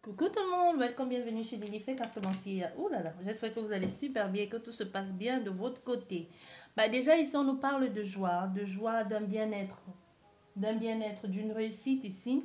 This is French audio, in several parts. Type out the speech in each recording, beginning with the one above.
Coucou tout le monde, welcome, bienvenue chez Lilifé Cartomancier. Oh là là, j'espère que vous allez super bien, que tout se passe bien de votre côté. Déjà ici on nous parle de joie, d'un bien-être, d'une réussite ici,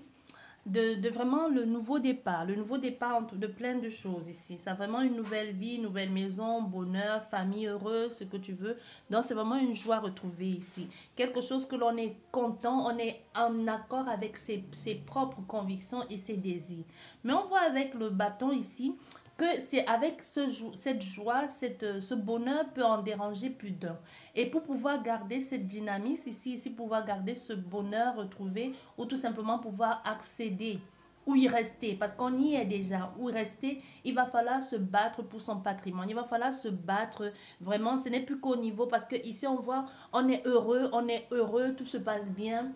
de vraiment le nouveau départ de plein de choses ici. C'est vraiment une nouvelle vie, une nouvelle maison, bonheur, famille heureuse, ce que tu veux. Donc c'est vraiment une joie retrouvée ici. Quelque chose que l'on est content, on est en accord avec ses propres convictions et ses désirs. Mais on voit avec le bâton ici que c'est avec cette joie, ce bonheur peut en déranger plus d'un. Et pour pouvoir garder cette dynamisme ici, pouvoir garder ce bonheur retrouvé ou tout simplement pouvoir accéder ou y rester, parce qu'on y est déjà, ou y rester, il va falloir se battre pour son patrimoine, il va falloir se battre vraiment, ce n'est plus qu'au niveau, parce que ici on voit, on est heureux, tout se passe bien,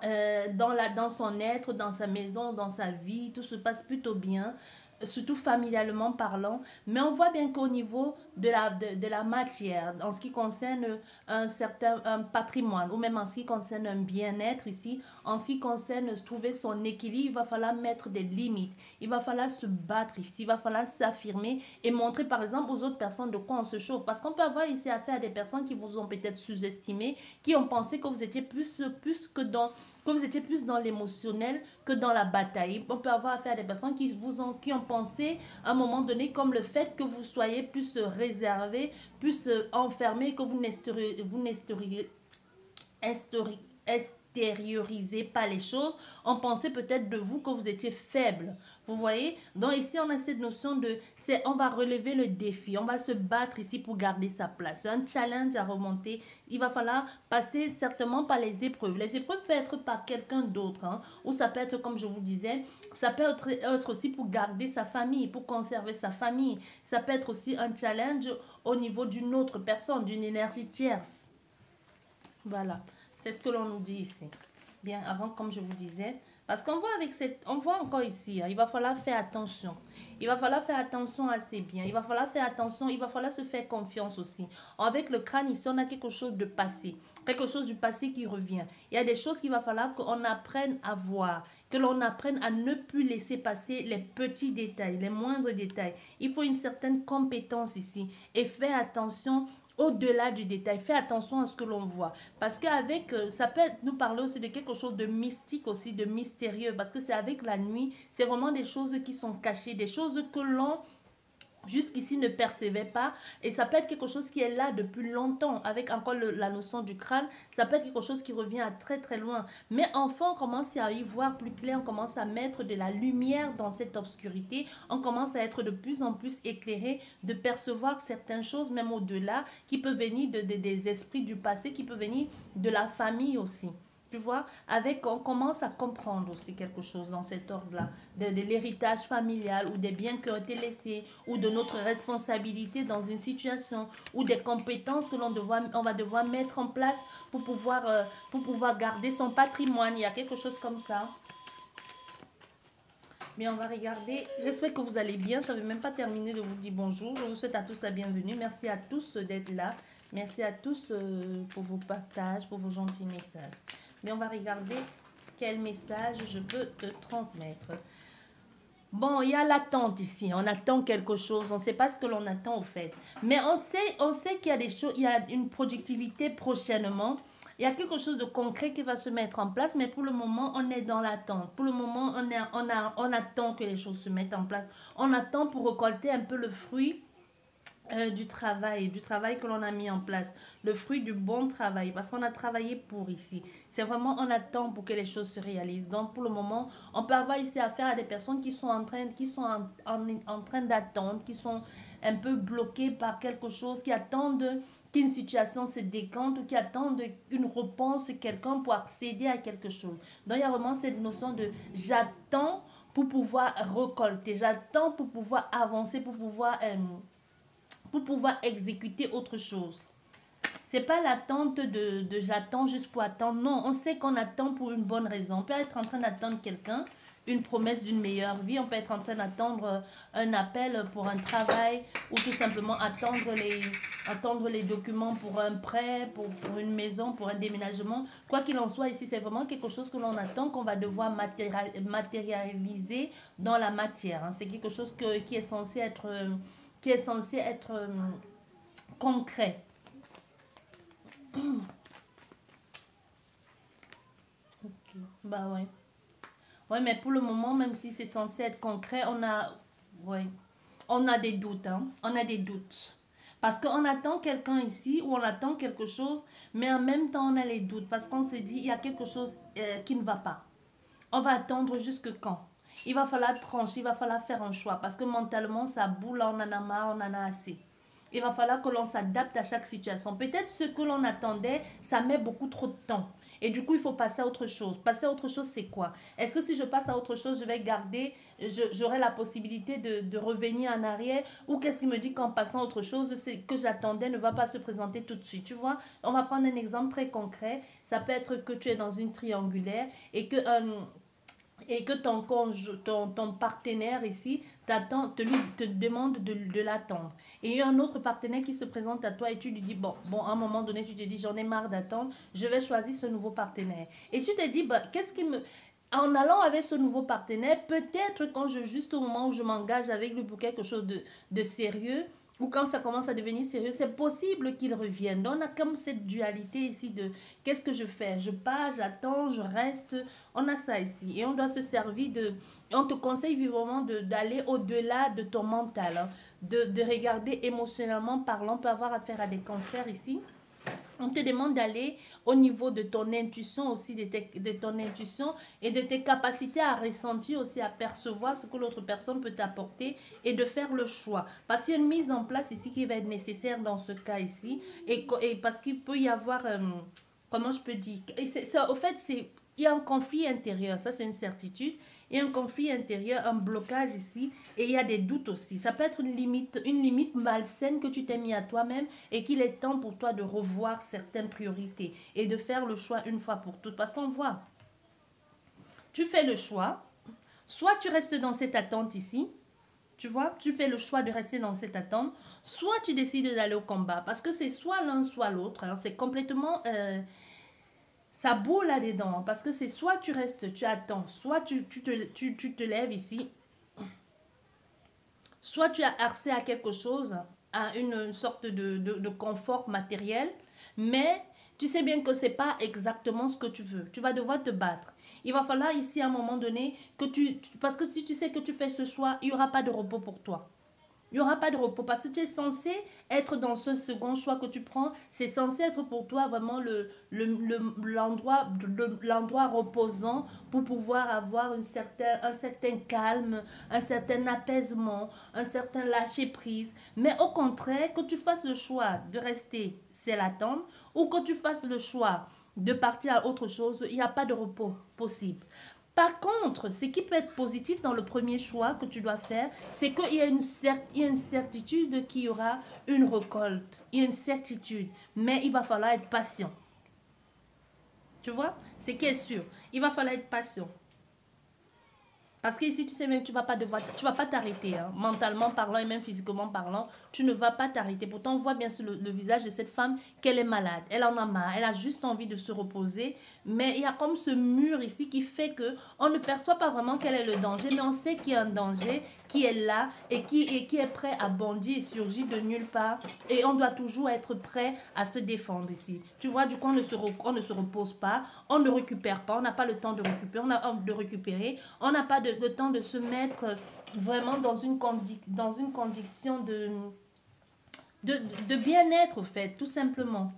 dans son être, dans sa maison, dans sa vie, tout se passe plutôt bien, surtout familialement parlant. Mais on voit bien qu'au niveau de la matière, en ce qui concerne un patrimoine, ou même en ce qui concerne un bien-être ici, en ce qui concerne trouver son équilibre, il va falloir mettre des limites. Il va falloir se battre ici, il va falloir s'affirmer et montrer par exemple aux autres personnes de quoi on se chauffe. Parce qu'on peut avoir ici affaire à des personnes qui vous ont peut-être sous-estimé, qui ont pensé que vous étiez que vous étiez plus dans l'émotionnel que dans la bataille. On peut avoir affaire à des personnes qui ont pensé à un moment donné comme le fait que vous soyez plus réservé, plus enfermé, que vous extériorisez pas les choses. On pensait peut-être de vous que vous étiez faible. Vous voyez? Donc ici, on a cette notion on va relever le défi. On va se battre ici pour garder sa place. C'est un challenge à remonter. Il va falloir passer certainement par les épreuves. Les épreuves peuvent être par quelqu'un d'autre. Hein, ou ça peut être, comme je vous disais, ça peut être aussi pour garder sa famille, pour conserver sa famille. Ça peut être aussi un challenge au niveau d'une autre personne, d'une énergie tierce. Voilà, c'est ce que l'on nous dit ici. Bien, avant, comme je vous disais, parce qu'on voit on voit encore ici, hein, il va falloir faire attention. Il va falloir faire attention à ses biens. Il va falloir faire attention, il va falloir se faire confiance aussi. Avec le crâne ici, on a quelque chose de passé, quelque chose du passé qui revient. Il y a des choses qu'il va falloir qu'on apprenne à voir, que l'on apprenne à ne plus laisser passer les petits détails, les moindres détails. Il faut une certaine compétence ici et faire attention au-delà du détail. Fais attention à ce que l'on voit. Parce qu'avec, ça peut nous parler aussi de quelque chose de mystique aussi, de mystérieux. Parce que c'est avec la nuit, c'est vraiment des choses qui sont cachées, des choses que l'on jusqu'ici ne percevait pas, et ça peut être quelque chose qui est là depuis longtemps. Avec encore la notion du crâne, ça peut être quelque chose qui revient à très très loin, mais enfin on commence à y voir plus clair, on commence à mettre de la lumière dans cette obscurité, on commence à être de plus en plus éclairé, de percevoir certaines choses même au-delà, qui peut venir des esprits du passé, qui peut venir de la famille aussi. Tu vois, on commence à comprendre aussi quelque chose dans cet ordre-là, de l'héritage familial ou des biens qui ont été laissés, ou de notre responsabilité dans une situation, ou des compétences que on va devoir mettre en place pour pouvoir garder son patrimoine. Il y a quelque chose comme ça. Mais on va regarder. J'espère que vous allez bien. Je n'avais même pas terminé de vous dire bonjour. Je vous souhaite à tous la bienvenue. Merci à tous d'être là. Merci à tous pour vos partages, pour vos gentils messages. Mais on va regarder quel message je peux te transmettre. Bon, il y a l'attente ici. On attend quelque chose. On ne sait pas ce que l'on attend au fait. Mais on sait qu'il y a des choses, il y a une productivité prochainement. Il y a quelque chose de concret qui va se mettre en place, mais pour le moment, on est dans l'attente. Pour le moment, on attend que les choses se mettent en place. On attend pour récolter un peu le fruit du travail que l'on a mis en place, le fruit du bon travail, parce qu'on a travaillé pour ici. C'est vraiment, on attend pour que les choses se réalisent. Donc, pour le moment, on peut avoir ici affaire à des personnes qui sont en train d'attendre, qui sont un peu bloquées par quelque chose, qui attendent qu'une situation se décante ou qui attendent une réponse de quelqu'un pour accéder à quelque chose. Donc, il y a vraiment cette notion de j'attends pour pouvoir récolter, j'attends pour pouvoir avancer, pour pouvoir exécuter autre chose. C'est pas l'attente de j'attends juste pour attendre. Non, on sait qu'on attend pour une bonne raison. On peut être en train d'attendre quelqu'un, une promesse d'une meilleure vie. On peut être en train d'attendre un appel pour un travail ou tout simplement attendre les documents pour un prêt, pour une maison, pour un déménagement. Quoi qu'il en soit, ici, c'est vraiment quelque chose que l'on attend, qu'on va devoir matérialiser dans la matière. Hein. C'est quelque chose qui est censé être, concret. Okay. Bah ouais. Ouais, mais pour le moment, même si c'est censé être concret, on a des doutes, hein. On a des doutes. Parce qu'on attend quelqu'un ici ou on attend quelque chose, mais en même temps, on a les doutes. Parce qu'on se dit, il y a quelque chose qui ne va pas. On va attendre jusque quand? Il va falloir trancher, il va falloir faire un choix. Parce que mentalement, ça boule, on en a marre, on en a assez. Il va falloir que l'on s'adapte à chaque situation. Peut-être ce que l'on attendait, ça met beaucoup trop de temps. Et du coup, il faut passer à autre chose. Passer à autre chose, c'est quoi? Est-ce que si je passe à autre chose, je vais garder, j'aurai la possibilité de revenir en arrière? Ou qu'est-ce qui me dit qu'en passant à autre chose, ce que j'attendais ne va pas se présenter tout de suite? Tu vois, on va prendre un exemple très concret. Ça peut être que tu es dans une triangulaire et que ton partenaire ici te demande de l'attendre. Et il y a un autre partenaire qui se présente à toi et tu lui dis, bon, à un moment donné, tu te dis, j'en ai marre d'attendre, je vais choisir ce nouveau partenaire. Et tu te dis, qu'est-ce qui me... En allant avec ce nouveau partenaire, peut-être quand juste au moment où je m'engage avec lui pour quelque chose de sérieux, ou quand ça commence à devenir sérieux, c'est possible qu'il revienne. Donc, on a comme cette dualité ici de qu'est-ce que je fais? Je pars, j'attends, je reste. On a ça ici. Et on doit se servir de... On te conseille vivement d'aller au-delà de ton mental. Hein, de regarder émotionnellement parlant. On peut avoir affaire à des cancers ici. On te demande d'aller au niveau de ton intuition aussi, de ton intuition et de tes capacités à ressentir aussi, à percevoir ce que l'autre personne peut t'apporter et de faire le choix. Parce qu'il y a une mise en place ici qui va être nécessaire dans ce cas ici et parce qu'il peut y avoir, comment je peux dire, au fait, il y a un conflit intérieur, ça c'est une certitude. Il y a un conflit intérieur, un blocage ici, et il y a des doutes aussi. Ça peut être une limite malsaine que tu t'es mis à toi-même et qu'il est temps pour toi de revoir certaines priorités et de faire le choix une fois pour toutes. Parce qu'on voit, tu fais le choix, soit tu restes dans cette attente ici, tu vois, tu fais le choix de rester dans cette attente, soit tu décides d'aller au combat. Parce que c'est soit l'un, soit l'autre. Hein. C'est complètement... ça boule là-dedans, parce que c'est soit tu restes, tu attends, soit tu te lèves ici, soit tu as accès à quelque chose, à une sorte de confort matériel, mais tu sais bien que ce n'est pas exactement ce que tu veux. Tu vas devoir te battre. Il va falloir ici à un moment donné que parce que si tu sais que tu fais ce choix, il n'y aura pas de repos pour toi. Il n'y aura pas de repos parce que tu es censé être dans ce second choix que tu prends. C'est censé être pour toi vraiment l'endroit reposant pour pouvoir avoir un certain calme, un certain apaisement, un certain lâcher-prise. Mais au contraire, que tu fasses le choix de rester, c'est l'attente, ou que tu fasses le choix de partir à autre chose, il n'y a pas de repos possible. Par contre, ce qui peut être positif dans le premier choix que tu dois faire, c'est qu'il y a une certitude qu'il y aura une récolte. Il y a une certitude, mais il va falloir être patient. Tu vois? C'est qui est sûr. Il va falloir être patient. Parce que ici, tu sais bien que tu vas pas t'arrêter, hein. Mentalement parlant et même physiquement parlant, tu ne vas pas t'arrêter. Pourtant, on voit bien sur le visage de cette femme qu'elle est malade. Elle en a marre. Elle a juste envie de se reposer. Mais il y a comme ce mur ici qui fait que on ne perçoit pas vraiment quel est le danger. Mais on sait qu'il y a un danger qui est là et qui est prêt à bondir et surgir de nulle part. Et on doit toujours être prêt à se défendre ici. Tu vois, du coup, on ne se repose pas. On ne récupère pas. On n'a pas le temps de récupérer. On n'a pas le temps de se mettre vraiment dans une condition de bien-être, au fait, tout simplement.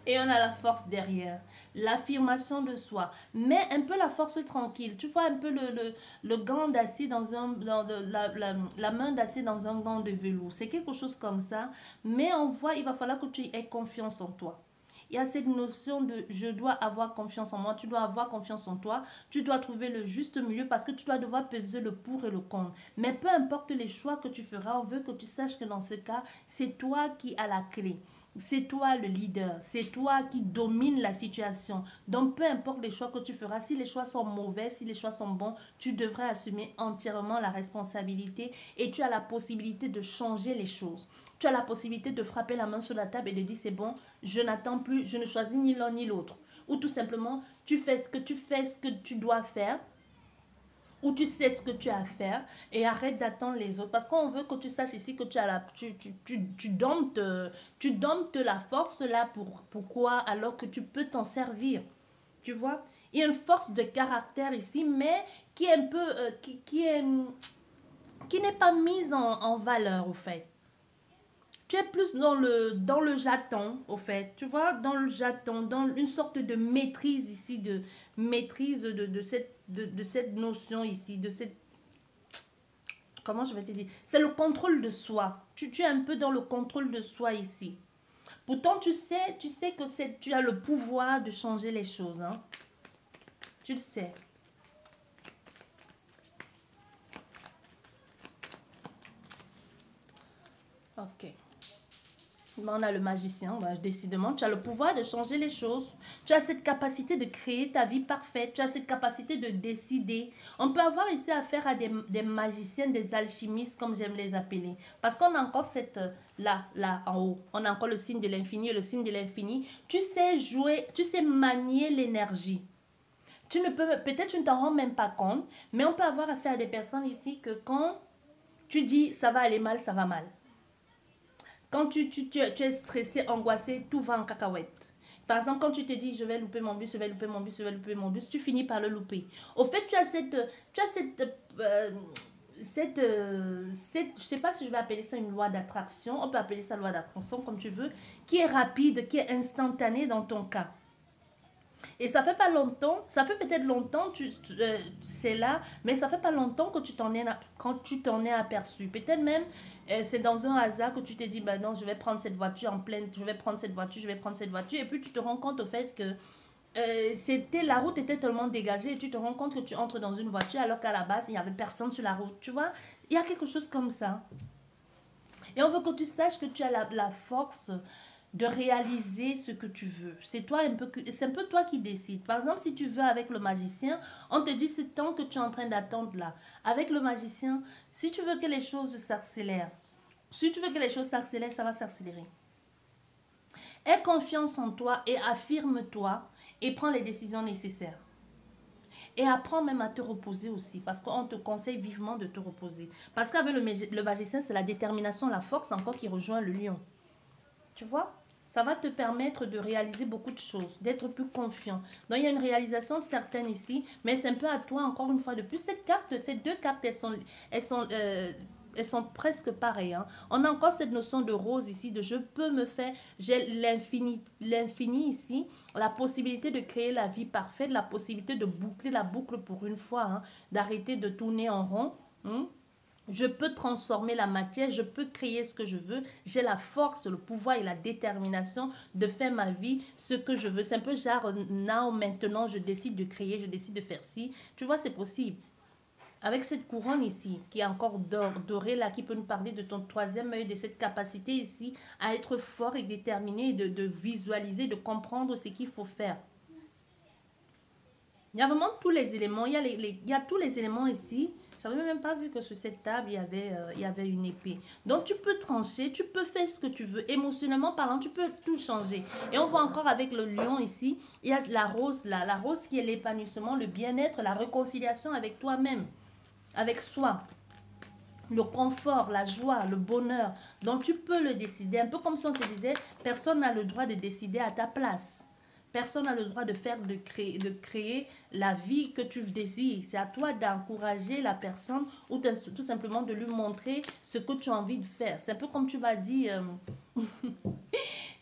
Et on a la force derrière, l'affirmation de soi, mais un peu la force tranquille. Tu vois un peu le gant d'acier la main d'acier dans un gant de velours. C'est quelque chose comme ça, mais on voit, il va falloir que tu aies confiance en toi. Il y a cette notion de je dois avoir confiance en moi, tu dois avoir confiance en toi, tu dois trouver le juste milieu parce que tu dois devoir peser le pour et le contre. Mais peu importe les choix que tu feras, on veut que tu saches que dans ce cas, c'est toi qui as la clé. C'est toi le leader, c'est toi qui domine la situation. Donc, peu importe les choix que tu feras, si les choix sont mauvais, si les choix sont bons, tu devrais assumer entièrement la responsabilité et tu as la possibilité de changer les choses. Tu as la possibilité de frapper la main sur la table et de dire c'est bon, je n'attends plus, je ne choisis ni l'un ni l'autre. Ou tout simplement, tu fais ce que tu dois faire, où tu sais ce que tu as à faire et arrête d'attendre les autres. Parce qu'on veut que tu saches ici que tu as tu domptes la force là pourquoi alors que tu peux t'en servir. Tu vois? Il y a une force de caractère ici, mais qui est un peu, qui n'est pas mise en valeur au fait. Tu es plus dans le j'attends, au fait. Tu vois, dans le j'attends, dans une sorte de maîtrise ici, de maîtrise de cette notion ici, de cette... Comment je vais te dire? C'est le contrôle de soi. Tu es un peu dans le contrôle de soi ici. Pourtant, tu sais que tu as le pouvoir de changer les choses. Hein. Tu le sais. Ok. On a le magicien, bah, décidément, tu as le pouvoir de changer les choses. Tu as cette capacité de créer ta vie parfaite. Tu as cette capacité de décider. On peut avoir ici affaire à des magiciens, des alchimistes, comme j'aime les appeler. Parce qu'on a encore cette, là, en haut, on a encore le signe de l'infini et le signe de l'infini. Tu sais jouer, tu sais manier l'énergie. Tu ne peux, peut-être tu ne t'en rends même pas compte, mais on peut avoir affaire à des personnes ici que quand tu dis ça va aller mal, ça va mal. Quand tu es stressé, angoissé, tout va en cacahuète. Par exemple, quand tu te dis, je vais louper mon bus, je vais louper mon bus, je vais louper mon bus, tu finis par le louper. Au fait, tu as je sais pas si je vais appeler ça une loi d'attraction, on peut appeler ça loi d'attraction comme tu veux, qui est rapide, qui est instantanée dans ton cas. Et ça fait pas longtemps, ça fait peut-être longtemps, c'est là, mais ça fait pas longtemps que quand tu t'en es aperçu. Peut-être même, c'est dans un hasard que tu t'es dit, bah non, je vais prendre cette voiture en pleine, je vais prendre cette voiture, je vais prendre cette voiture. Et puis tu te rends compte au fait que la route était tellement dégagée et tu te rends compte que tu entres dans une voiture alors qu'à la base, il n'y avait personne sur la route. Tu vois, il y a quelque chose comme ça. Et on veut que tu saches que tu as la force de réaliser ce que tu veux. C'est un peu toi qui décides. Par exemple, si tu veux avec le magicien, on te dit c'est temps que tu es en train d'attendre là. Avec le magicien, si tu veux que les choses s'accélèrent, ça va s'accélérer. Aie confiance en toi et affirme-toi et prends les décisions nécessaires. Et apprends même à te reposer aussi, parce qu'on te conseille vivement de te reposer. Parce qu'avec le magicien, c'est la détermination, la force encore qui rejoint le lion. Tu vois? Ça va te permettre de réaliser beaucoup de choses, d'être plus confiant. Donc, il y a une réalisation certaine ici, mais c'est un peu à toi, encore une fois de plus. Ces deux cartes, elles sont presque pareilles. Hein. On a encore cette notion de rose ici, de je peux me faire, j'ai l'infini ici, la possibilité de créer la vie parfaite, la possibilité de boucler la boucle pour une fois, hein, d'arrêter de tourner en rond. Hein. Je peux transformer la matière, je peux créer ce que je veux. J'ai la force, le pouvoir et la détermination de faire ma vie ce que je veux. C'est un peu genre, now, maintenant, je décide de créer, je décide de faire ci. Tu vois, c'est possible. Avec cette couronne ici, qui est encore dorée là, qui peut nous parler de ton troisième œil, de cette capacité ici à être fort et déterminé, de visualiser, de comprendre ce qu'il faut faire. Il y a vraiment tous les éléments. Il y a tous les éléments ici. Je n'avais même pas vu que sur cette table, il y avait une épée. Donc, tu peux trancher, tu peux faire ce que tu veux. Émotionnellement parlant, tu peux tout changer. Et on voit encore avec le lion ici, il y a la rose là. La rose qui est l'épanouissement, le bien-être, la réconciliation avec toi-même, avec soi. Le confort, la joie, le bonheur. Donc, tu peux le décider. Un peu comme si on te disait, personne n'a le droit de décider à ta place. Personne n'a le droit de créer la vie que tu désires. C'est à toi d'encourager la personne ou tout simplement de lui montrer ce que tu as envie de faire. C'est un peu comme tu vas dire...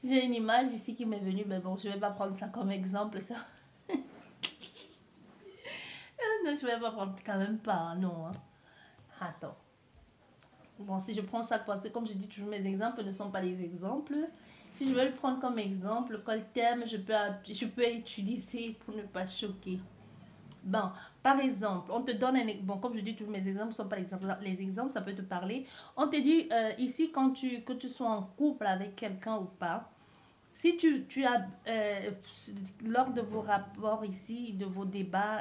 J'ai une image ici qui m'est venue, mais bon, je ne vais pas prendre ça comme exemple. Ça. Non, je ne vais pas prendre quand même pas, non. Hein. Attends. Bon, si je prends ça, parce que comme je dis toujours, mes exemples ne sont pas des exemples. Si je veux le prendre comme exemple, quel terme je peux utiliser pour ne pas choquer? Bon, par exemple, on te donne un exemple. Bon, comme je dis, tous mes exemples ne sont pas les exemples, ça peut te parler. On te dit ici, que tu sois en couple avec quelqu'un ou pas, Si tu as, lors de vos rapports ici, de vos débats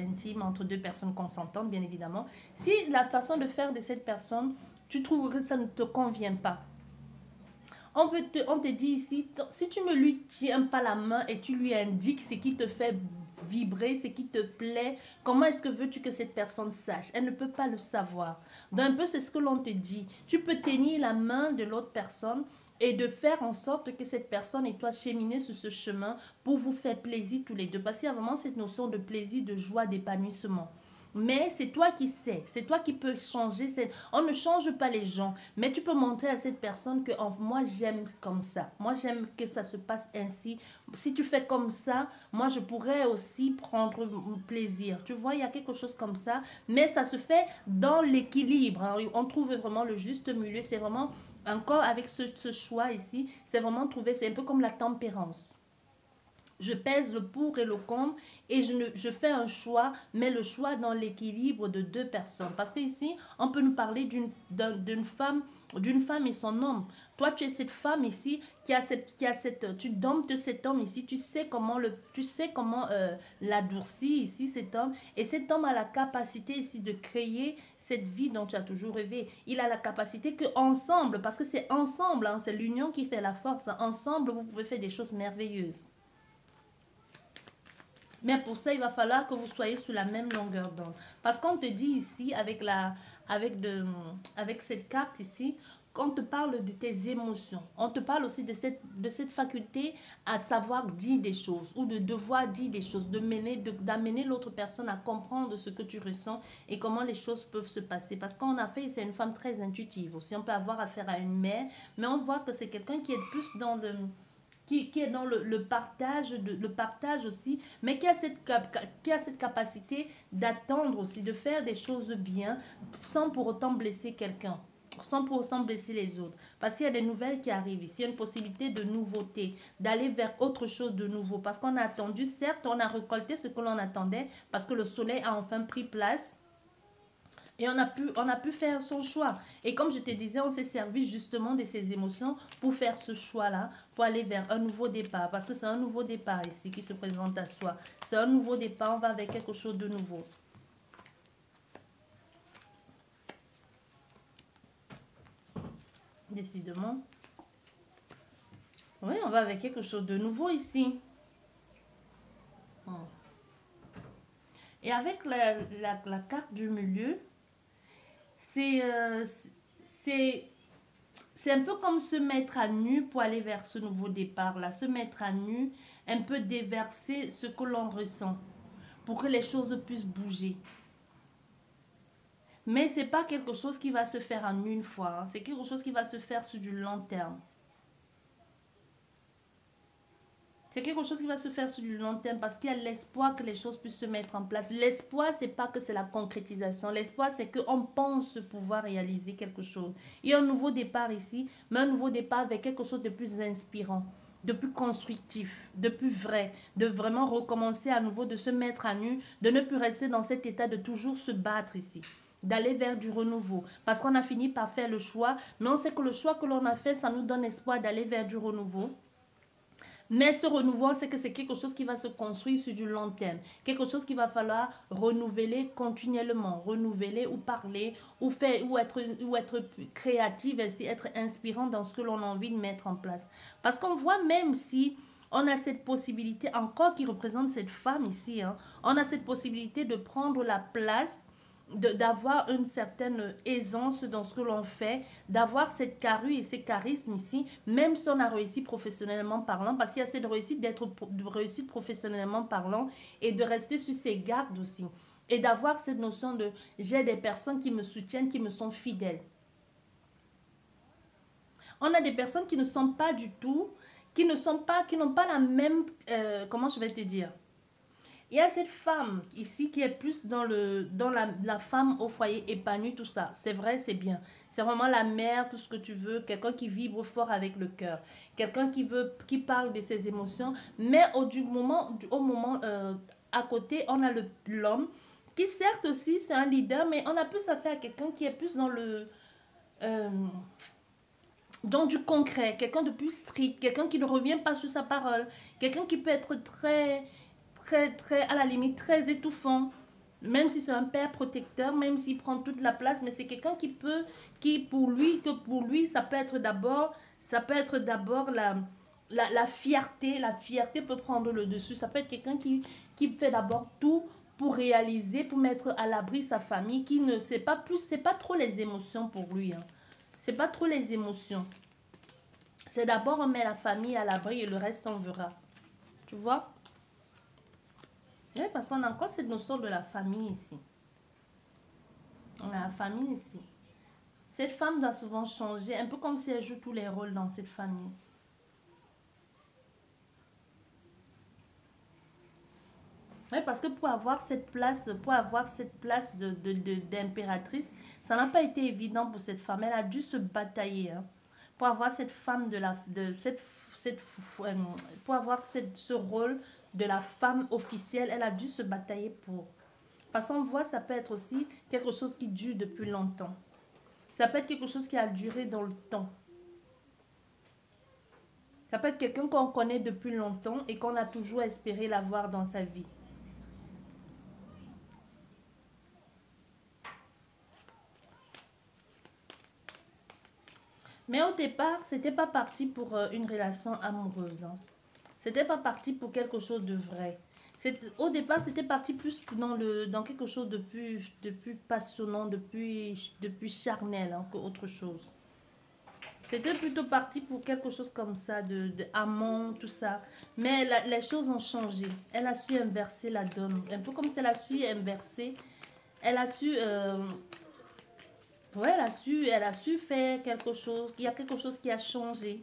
intimes entre deux personnes consentantes, bien évidemment, si la façon de faire de cette personne, tu trouves que ça ne te convient pas, on te dit ici, si tu ne lui tiens pas la main et tu lui indiques ce qui te fait vibrer, ce qui te plaît, comment est-ce que veux-tu que cette personne sache? Elle ne peut pas le savoir. Donc un peu c'est ce que l'on te dit. Tu peux tenir la main de l'autre personne et de faire en sorte que cette personne et toi cheminez sur ce chemin pour vous faire plaisir tous les deux. Parce qu'il y a vraiment cette notion de plaisir, de joie, d'épanouissement. Mais c'est toi qui sais, c'est toi qui peux changer. On ne change pas les gens, mais tu peux montrer à cette personne que moi j'aime comme ça. Moi j'aime que ça se passe ainsi. Si tu fais comme ça, moi je pourrais aussi prendre plaisir. Tu vois, il y a quelque chose comme ça, mais ça se fait dans l'équilibre, hein. On trouve vraiment le juste milieu. C'est vraiment, encore avec ce choix ici, c'est vraiment trouver, c'est un peu comme la tempérance. Je pèse le pour et le contre et je fais un choix, mais le choix dans l'équilibre de deux personnes. Parce qu'ici, on peut nous parler d'une femme et son homme. Toi, tu es cette femme ici tu domptes cet homme ici, tu sais comment l'adoucir ici, cet homme. Et cet homme a la capacité ici de créer cette vie dont tu as toujours rêvé. Il a la capacité que ensemble, parce que c'est ensemble, hein, c'est l'union qui fait la force. Ensemble, vous pouvez faire des choses merveilleuses. Mais pour ça, il va falloir que vous soyez sur la même longueur d'onde. Parce qu'on te dit ici, avec cette carte ici, qu'on te parle de tes émotions. On te parle aussi de cette faculté à savoir dire des choses ou de devoir dire des choses, d'amener l'autre personne à comprendre ce que tu ressens et comment les choses peuvent se passer. Parce qu'on a fait, c'est une femme très intuitive aussi. On peut avoir affaire à une mère, mais on voit que c'est quelqu'un qui est plus dans qui est dans le partage aussi, mais qui a cette capacité d'attendre aussi, de faire des choses bien, sans pour autant blesser quelqu'un, sans pour autant blesser les autres. Parce qu'il y a des nouvelles qui arrivent ici, il y a une possibilité de nouveauté, d'aller vers autre chose de nouveau. Parce qu'on a attendu, certes, on a récolté ce que l'on attendait, parce que le soleil a enfin pris place. Et on a pu faire son choix. Et comme je te disais, on s'est servi justement de ces émotions pour faire ce choix-là, pour aller vers un nouveau départ. Parce que c'est un nouveau départ ici qui se présente à soi. C'est un nouveau départ, on va avec quelque chose de nouveau. Décidément. Oui, on va avec quelque chose de nouveau ici. Et avec la carte du milieu, c'est un peu comme se mettre à nu pour aller vers ce nouveau départ-là. Se mettre à nu, un peu déverser ce que l'on ressent pour que les choses puissent bouger. Mais ce n'est pas quelque chose qui va se faire en une fois. Hein. C'est quelque chose qui va se faire sur du long terme. C'est quelque chose qui va se faire sur du long terme parce qu'il y a l'espoir que les choses puissent se mettre en place. L'espoir, c'est pas que c'est la concrétisation. L'espoir, c'est qu'on pense pouvoir réaliser quelque chose. Il y a un nouveau départ ici, mais un nouveau départ avec quelque chose de plus inspirant, de plus constructif, de plus vrai, de vraiment recommencer à nouveau, de se mettre à nu, de ne plus rester dans cet état de toujours se battre ici, d'aller vers du renouveau. Parce qu'on a fini par faire le choix, mais on sait que le choix que l'on a fait, ça nous donne espoir d'aller vers du renouveau. Mais ce renouveau, c'est que c'est quelque chose qui va se construire sur du long terme. Quelque chose qu'il va falloir renouveler continuellement. Renouveler ou parler ou faire ou être créatif, ainsi être inspirant dans ce que l'on a envie de mettre en place. Parce qu'on voit même si on a cette possibilité, encore qui représente cette femme ici, hein, on a cette possibilité de prendre la place, d'avoir une certaine aisance dans ce que l'on fait, d'avoir cette carrure et ces charismes ici, même si on a réussi professionnellement parlant, parce qu'il y a cette réussite d'être réussite professionnellement parlant et de rester sur ses gardes aussi. Et d'avoir cette notion de j'ai des personnes qui me soutiennent, qui me sont fidèles. On a des personnes qui ne sont pas du tout, qui n'ont pas la même, comment je vais te dire, il y a cette femme ici qui est plus dans la femme au foyer épanouie, tout ça. C'est vrai, c'est bien. C'est vraiment la mère, tout ce que tu veux. Quelqu'un qui vibre fort avec le cœur. Quelqu'un qui parle de ses émotions. Mais au moment à côté, on a l'homme qui certes aussi, c'est un leader, mais on a plus affaire à quelqu'un qui est plus dans le... dans du concret, quelqu'un de plus strict, quelqu'un qui ne revient pas sur sa parole, quelqu'un qui peut être très, à la limite, très étouffant, même si c'est un père protecteur, même s'il prend toute la place, mais c'est quelqu'un qui pour lui, ça peut être d'abord la fierté. La fierté peut prendre le dessus. Ça peut être quelqu'un qui fait d'abord tout pour réaliser, pour mettre à l'abri sa famille, qui ne sait pas plus, c'est pas trop les émotions pour lui. Hein. C'est pas trop les émotions. C'est d'abord on met la famille à l'abri et le reste on verra. Tu vois? Oui, parce qu'on a encore cette notion de la famille ici. On a la famille ici. Cette femme doit souvent changer, un peu comme si elle joue tous les rôles dans cette famille. Oui, parce que pour avoir cette place, d'impératrice, ça n'a pas été évident pour cette femme. Elle a dû se batailler hein, pour avoir cette femme pour avoir ce rôle de la femme officielle. Elle a dû se batailler pour. Parce qu'on voit, ça peut être aussi quelque chose qui dure depuis longtemps. Ça peut être quelque chose qui a duré dans le temps. Ça peut être quelqu'un qu'on connaît depuis longtemps et qu'on a toujours espéré l'avoir dans sa vie. Mais au départ, c'était pas parti pour une relation amoureuse. Hein. C'était pas parti pour quelque chose de vrai. Au départ, c'était parti plus dans quelque chose de plus passionnant, de plus charnel hein, qu'autre chose. C'était plutôt parti pour quelque chose comme ça, de amant, tout ça. Mais les choses ont changé. Elle a su inverser la donne. Un peu comme si elle a su inverser. Elle a su ouais, elle a su faire quelque chose. Il y a quelque chose qui a changé.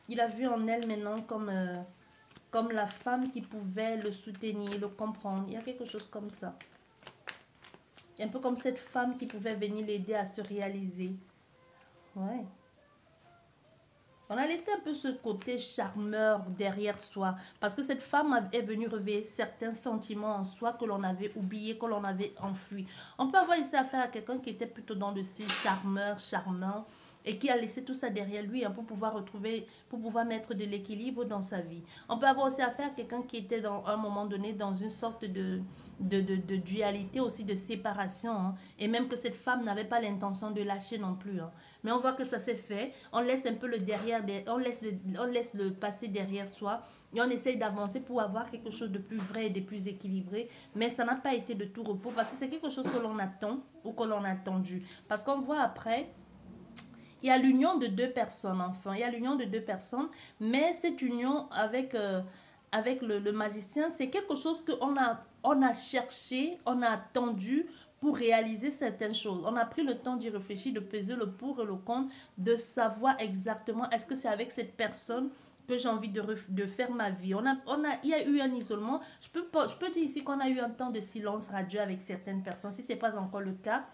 Il a vu en elle maintenant comme la femme qui pouvait le soutenir, le comprendre. Il y a quelque chose comme ça. Un peu comme cette femme qui pouvait venir l'aider à se réaliser. Ouais. On a laissé un peu ce côté charmeur derrière soi. Parce que cette femme est venue réveiller certains sentiments en soi que l'on avait oubliés, que l'on avait enfuis. On peut avoir ici affaire à quelqu'un qui était plutôt dans le style charmeur, charmant. Et qui a laissé tout ça derrière lui hein, pour pouvoir retrouver, pour pouvoir mettre de l'équilibre dans sa vie. On peut avoir aussi affaire à quelqu'un qui était dans un moment donné dans une sorte de dualité aussi, de séparation. Hein, et même que cette femme n'avait pas l'intention de lâcher non plus. Hein. Mais on voit que ça s'est fait. On laisse un peu le derrière, on laisse le passé derrière soi. Et on essaye d'avancer pour avoir quelque chose de plus vrai et de plus équilibré. Mais ça n'a pas été de tout repos parce que c'est quelque chose que l'on attend ou que l'on a attendu. Parce qu'on voit après... Il y a l'union de deux personnes, enfin. Il y a l'union de deux personnes, mais cette union avec le magicien, c'est quelque chose on a cherché, on a attendu pour réaliser certaines choses. On a pris le temps d'y réfléchir, de peser le pour et le contre, de savoir exactement est-ce que c'est avec cette personne que j'ai envie de faire ma vie. Il y a eu un isolement. Je peux dire ici qu'on a eu un temps de silence radieux avec certaines personnes, si ce n'est pas encore le cas.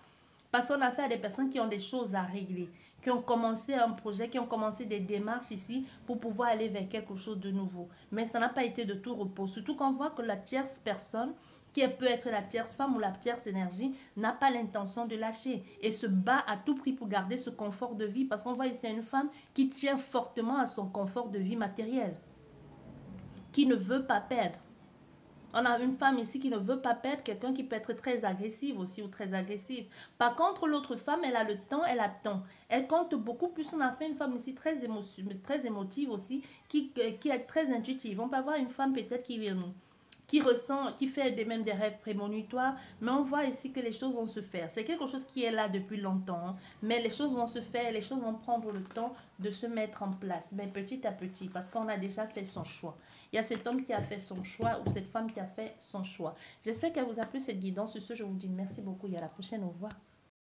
Parce qu'on a affaire à des personnes qui ont des choses à régler, qui ont commencé un projet, qui ont commencé des démarches ici pour pouvoir aller vers quelque chose de nouveau. Mais ça n'a pas été de tout repos. Surtout qu'on voit que la tierce personne, qui peut être la tierce femme ou la tierce énergie, n'a pas l'intention de lâcher et se bat à tout prix pour garder ce confort de vie. Parce qu'on voit ici une femme qui tient fortement à son confort de vie matériel, qui ne veut pas perdre. On a une femme ici qui ne veut pas perdre, quelqu'un qui peut être très agressive aussi ou très agressive. Par contre, l'autre femme, elle a le temps, elle attend. Elle compte beaucoup plus. On a fait une femme ici très émotive aussi, qui est très intuitive. On peut avoir une femme peut-être qui ressent, qui fait même des rêves prémonitoires, mais on voit ici que les choses vont se faire. C'est quelque chose qui est là depuis longtemps, hein, mais les choses vont se faire, les choses vont prendre le temps de se mettre en place, mais petit à petit, parce qu'on a déjà fait son choix. Il y a cet homme qui a fait son choix ou cette femme qui a fait son choix. J'espère qu'elle vous a plu cette guidance. Sur ce, je vous dis merci beaucoup et à la prochaine. Au revoir.